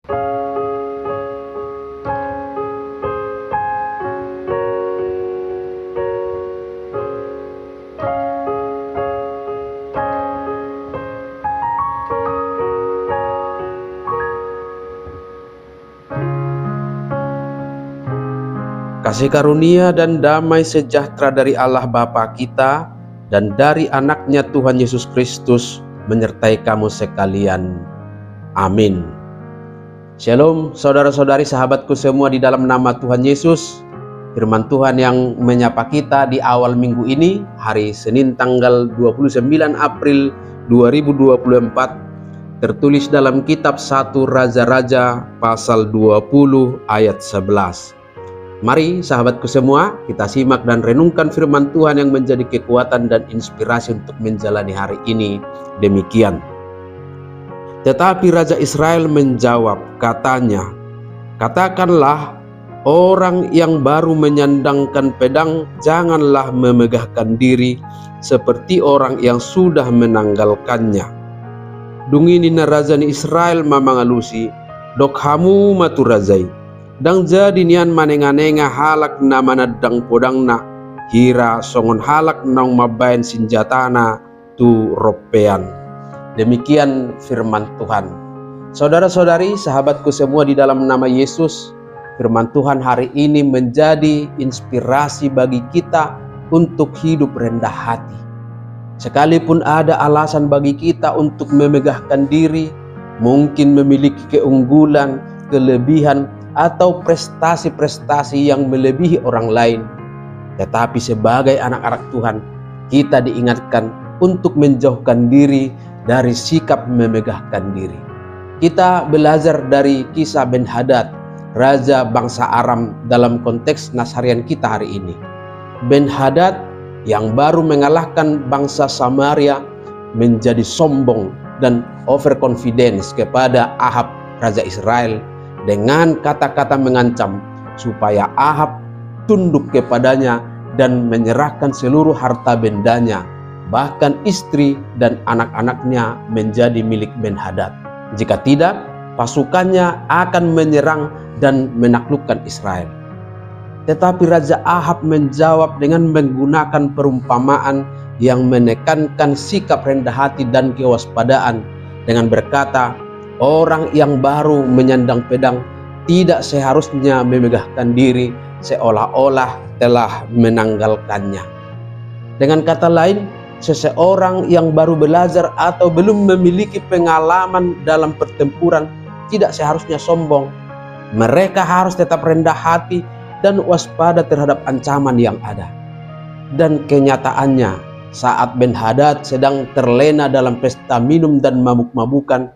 Kasih karunia dan damai sejahtera dari Allah Bapa kita dan dari anaknya Tuhan Yesus Kristus menyertai kamu sekalian. Amin. Shalom saudara-saudari, sahabatku semua di dalam nama Tuhan Yesus. Firman Tuhan yang menyapa kita di awal minggu ini, hari Senin tanggal 29 April 2024, tertulis dalam kitab 1 Raja-Raja pasal 20 ayat 11. Mari sahabatku semua, kita simak dan renungkan firman Tuhan yang menjadi kekuatan dan inspirasi untuk menjalani hari ini. Demikian. Tetapi Raja Israel menjawab, katanya, "Katakanlah, orang yang baru menyandangkan pedang janganlah memegahkan diri seperti orang yang sudah menanggalkannya. Dungini na Raja ni Israel mamangalusi, dok hamu maturazai. Dang jadi nian manenga-nenga halak na manadang podang na hira songon halak nang mabayan sinjatana tu ropean." Demikian firman Tuhan. Saudara-saudari, sahabatku semua di dalam nama Yesus, firman Tuhan hari ini menjadi inspirasi bagi kita untuk hidup rendah hati. Sekalipun ada alasan bagi kita untuk memegahkan diri, mungkin memiliki keunggulan, kelebihan, atau prestasi-prestasi yang melebihi orang lain, tetapi sebagai anak-anak Tuhan, kita diingatkan untuk menjauhkan diri dari sikap memegahkan diri. Kita belajar dari kisah Ben-Hadad, raja bangsa Aram, dalam konteks nasarian kita hari ini. Ben-Hadad yang baru mengalahkan bangsa Samaria menjadi sombong dan overconfidence kepada Ahab, raja Israel, dengan kata-kata mengancam supaya Ahab tunduk kepadanya dan menyerahkan seluruh harta bendanya, bahkan istri dan anak-anaknya menjadi milik Ben-Hadad. Jika tidak, pasukannya akan menyerang dan menaklukkan Israel. Tetapi Raja Ahab menjawab dengan menggunakan perumpamaan yang menekankan sikap rendah hati dan kewaspadaan dengan berkata, orang yang baru menyandang pedang tidak seharusnya memegahkan diri seolah-olah telah menanggalkannya. Dengan kata lain, seseorang yang baru belajar atau belum memiliki pengalaman dalam pertempuran tidak seharusnya sombong. Mereka harus tetap rendah hati dan waspada terhadap ancaman yang ada. Dan kenyataannya, saat Ben-Hadad sedang terlena dalam pesta minum dan mabuk-mabukan,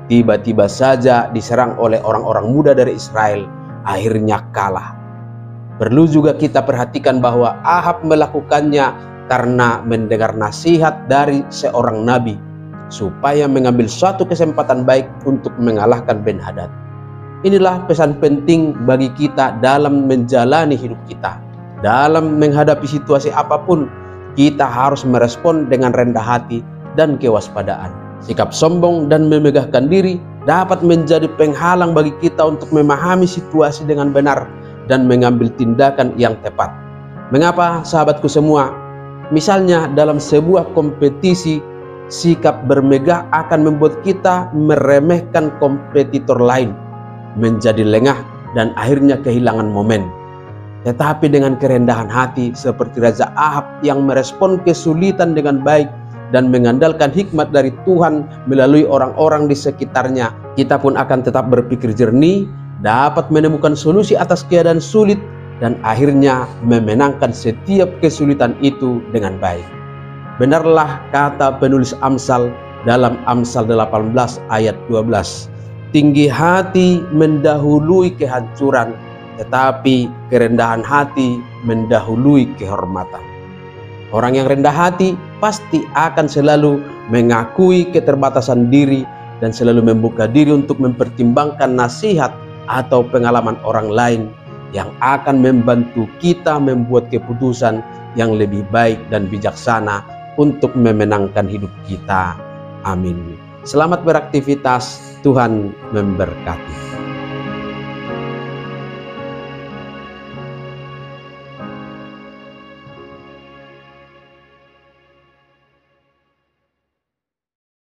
tiba-tiba saja diserang oleh orang-orang muda dari Israel, akhirnya kalah. Perlu juga kita perhatikan bahwa Ahab melakukannya karena mendengar nasihat dari seorang nabi supaya mengambil suatu kesempatan baik untuk mengalahkan Ben-Hadad. Inilah pesan penting bagi kita dalam menjalani hidup kita. Dalam menghadapi situasi apapun, kita harus merespon dengan rendah hati dan kewaspadaan. Sikap sombong dan memegahkan diri dapat menjadi penghalang bagi kita untuk memahami situasi dengan benar dan mengambil tindakan yang tepat. Mengapa sahabatku semua? Misalnya dalam sebuah kompetisi, sikap bermegah akan membuat kita meremehkan kompetitor lain, menjadi lengah dan akhirnya kehilangan momen. Tetapi dengan kerendahan hati seperti Raja Ahab yang merespon kesulitan dengan baik dan mengandalkan hikmat dari Tuhan melalui orang-orang di sekitarnya, kita pun akan tetap berpikir jernih, dapat menemukan solusi atas keadaan sulit, dan akhirnya memenangkan setiap kesulitan itu dengan baik. Benarlah kata penulis Amsal dalam Amsal 18 ayat 12, "Tinggi hati mendahului kehancuran, tetapi kerendahan hati mendahului kehormatan." Orang yang rendah hati pasti akan selalu mengakui keterbatasan diri dan selalu membuka diri untuk mempertimbangkan nasihat atau pengalaman orang lain yang akan membantu kita membuat keputusan yang lebih baik dan bijaksana untuk memenangkan hidup kita. Amin. Selamat beraktivitas, Tuhan memberkati.